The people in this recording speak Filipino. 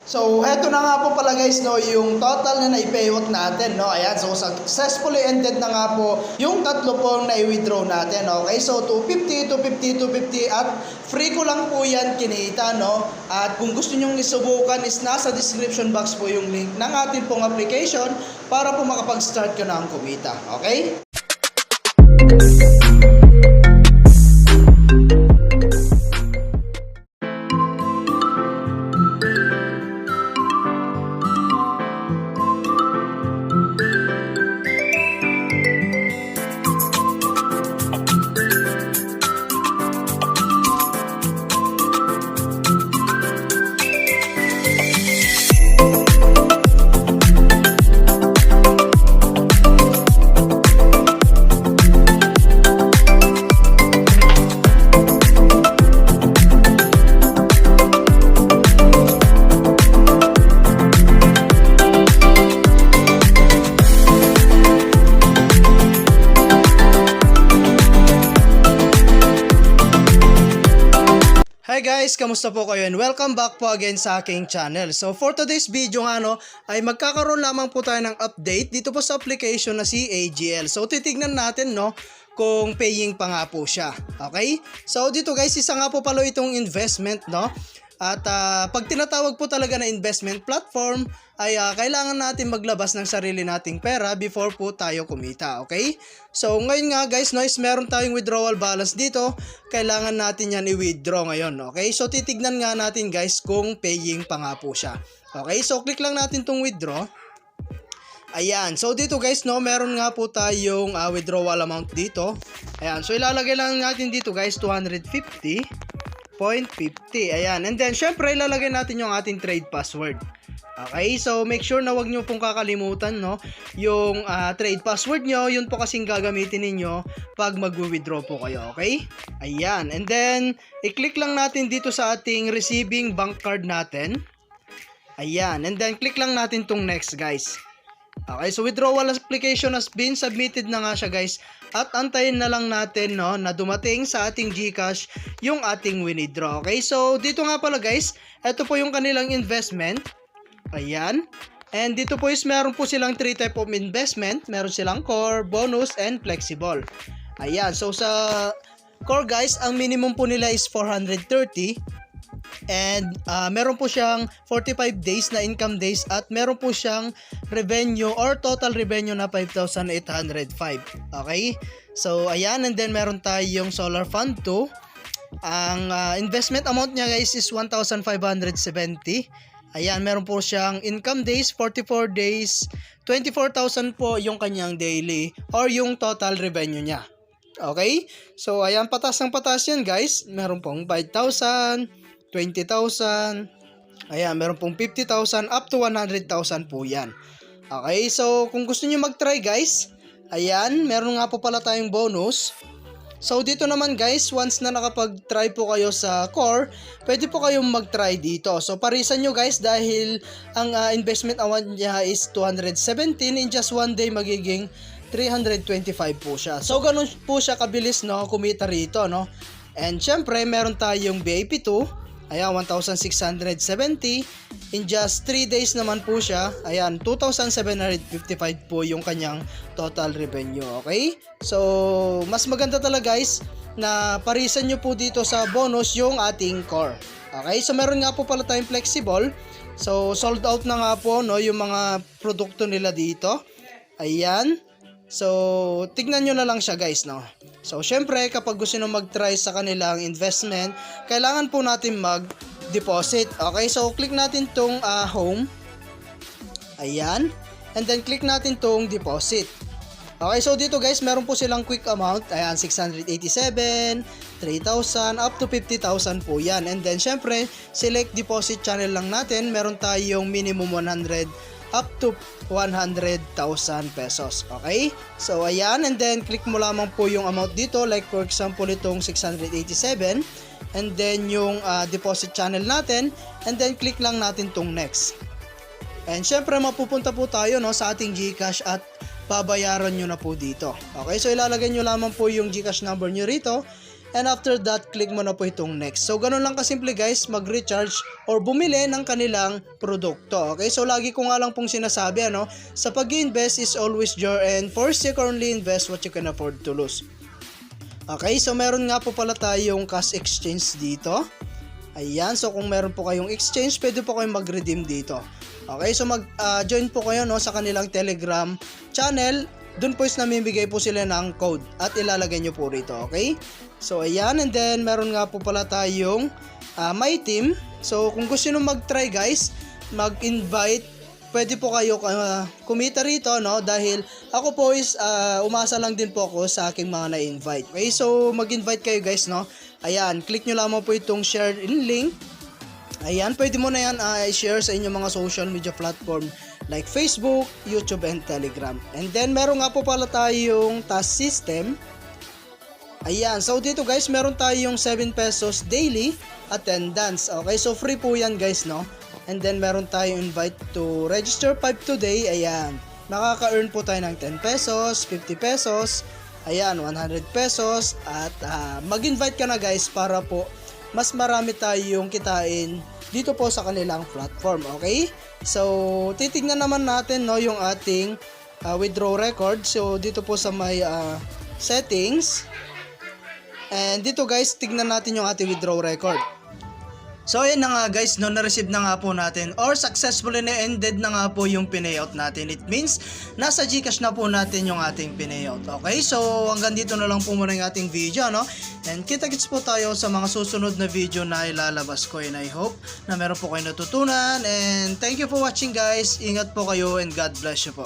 So, eto na nga po pala guys, no, yung total na nai-payout natin, no. Ayan, so successfully ended na nga po yung tatlo pong nai-withdraw natin, okay? So, 250, 250, 250 at free ko lang po yan kinita, no. At kung gusto nyong isubukan is nasa description box po yung link ng ating pong application para po makapag-start ka na ang kumita, okay? Hi guys, kamusta po kayo and welcome back po again sa aking channel. So for today's video nga ay magkakaroon lamang po tayo ng update dito po sa application na si AGL. So titignan natin kung paying pa nga po siya. Okay? So dito guys, isa nga po pala itong investment At pag tinatawag po talaga na investment platform ay kailangan natin maglabas ng sarili nating pera before po tayo kumita, okay? So ngayon nga guys, meron tayong withdrawal balance dito. Kailangan natin yan i-withdraw ngayon, okay? So titignan nga natin guys kung paying pa nga po siya. Okay, so click lang natin tong withdraw. Ayan, so dito guys meron nga po tayong withdrawal amount dito. Ayan, so ilalagay lang natin dito guys 250.50. Ayan, and then syempre ilalagay natin yung ating trade password. Okay, so make sure na wag nyo pong kakalimutan yung trade password nyo. Yun po kasing gagamitin ninyo pag mag-withdraw po kayo, okay? Ayan, and then i-click lang natin dito sa ating receiving bank card natin. Ayan, and then click lang natin tong next guys. Okay, so withdrawal application has been submitted na nga siya guys. At antayin na lang natin na dumating sa ating GCash yung ating withdraw. Okay, so dito nga pala guys, ito po yung kanilang investment. Ayan. And dito po is meron po silang 3 type of investment. Meron silang core, bonus, and flexible. Ayan, so sa core guys, ang minimum po nila is 430. And meron po siyang 45 days na income days at meron po siyang revenue or total revenue na 5,805. Okay? So ayan, and then meron tayong solar fund 2. Ang investment amount niya guys is 1,570. Ayan, meron po siyang income days 44 days. 24,000 po yung kanyang daily or yung total revenue niya. Okay? So ayan, patas ng patas yan guys. Meron pong 5,000, 20,000, ayan, meron pong 50,000 up to 100,000 po yan. Okay, so kung gusto nyo mag-try guys, ayan, meron nga po pala tayong bonus. So dito naman guys, once na nakapag-try po kayo sa core, pwede po kayong mag-try dito. So parisan nyo guys dahil ang investment amount niya is 217, in just one day magiging 325 po siya. So ganun po siya kabilis kumita rito And syempre meron tayong VIP 2. Ayan, 1,670. In just 3 days naman po siya. Ayan, 2,755 po yung kanyang total revenue. Okay? So, mas maganda talaga guys na parisan nyo po dito sa bonus yung ating core. Okay? So, meron nga po pala tayong flexible. So, sold out na nga po yung mga produkto nila dito. Ayan. So, tignan nyo na lang siya guys So, syempre kapag gusto nyo mag-try sa kanilang investment, kailangan po natin mag-deposit. Okay, so click natin tong home. Ayan. And then click natin tong deposit. Okay, so dito guys, meron po silang quick amount. Ayan, 687, 3,000, up to 50,000 po yan. And then syempre, select deposit channel lang natin. Meron tayong minimum 100 up to 100,000 pesos. Okay? So, ayan. And then, click mo lamang po yung amount dito. Like, for example, itong 687. And then, yung deposit channel natin. And then, click lang natin tong next. And, syempre, mapupunta po tayo sa ating GCash at babayaran nyo na po dito. Okay? So, ilalagay nyo lamang po yung GCash number nyo rito. And after that, click mo na po itong next. So, ganun lang kasimple guys, mag-recharge or bumili ng kanilang produkto. Okay, so lagi ko nga lang pong sinasabi, sa pag-invest is always your end. First, you can only invest what you can afford to lose. Okay, so meron nga po pala tayong cash exchange dito. Ayan, so kung meron po kayong exchange, pwede po kayong mag-redeem dito. Okay, so mag-join po kayo sa kanilang Telegram channel. Doon po is namimigay po sila ng code at ilalagay nyo po rito, okay? So, ayan, and then meron nga po pala tayong my team. So, kung gusto nyo mag-try guys, mag-invite, pwede po kayo kumita rito, dahil ako po is umasa lang din po ako sa aking mga na-invite. Okay, so mag-invite kayo guys, Ayan, click nyo lamang po itong share in link. Ayan, pwede mo na yan i-share sa inyong mga social media platform like Facebook, YouTube, and Telegram. And then, meron nga po pala tayong task system. Ayan, so dito guys, meron tayong 7 pesos daily attendance. Okay, so free po yan guys, And then, meron tayong invite to register 5 today. Ayan, makaka-earn po tayo ng 10 pesos, 50 pesos, ayan, 100 pesos. At mag-invite ka na guys para po mas marami tayong kitain dito po sa kanilang platform, okay? So, titignan naman natin yung ating withdraw record. So, dito po sa may settings. And dito guys, tignan natin yung ating withdraw record. So, ayan na nga guys, na-receive na nga po natin or successfully na-ended na nga po yung pinayout natin. It means, nasa Gcash na po natin yung ating pinayout. Okay, so hanggang dito na lang po muna yung ating video, And kita-kits po tayo sa mga susunod na video na ilalabas ko. And I hope na meron po kayo natutunan. And thank you for watching guys. Ingat po kayo and God bless you po.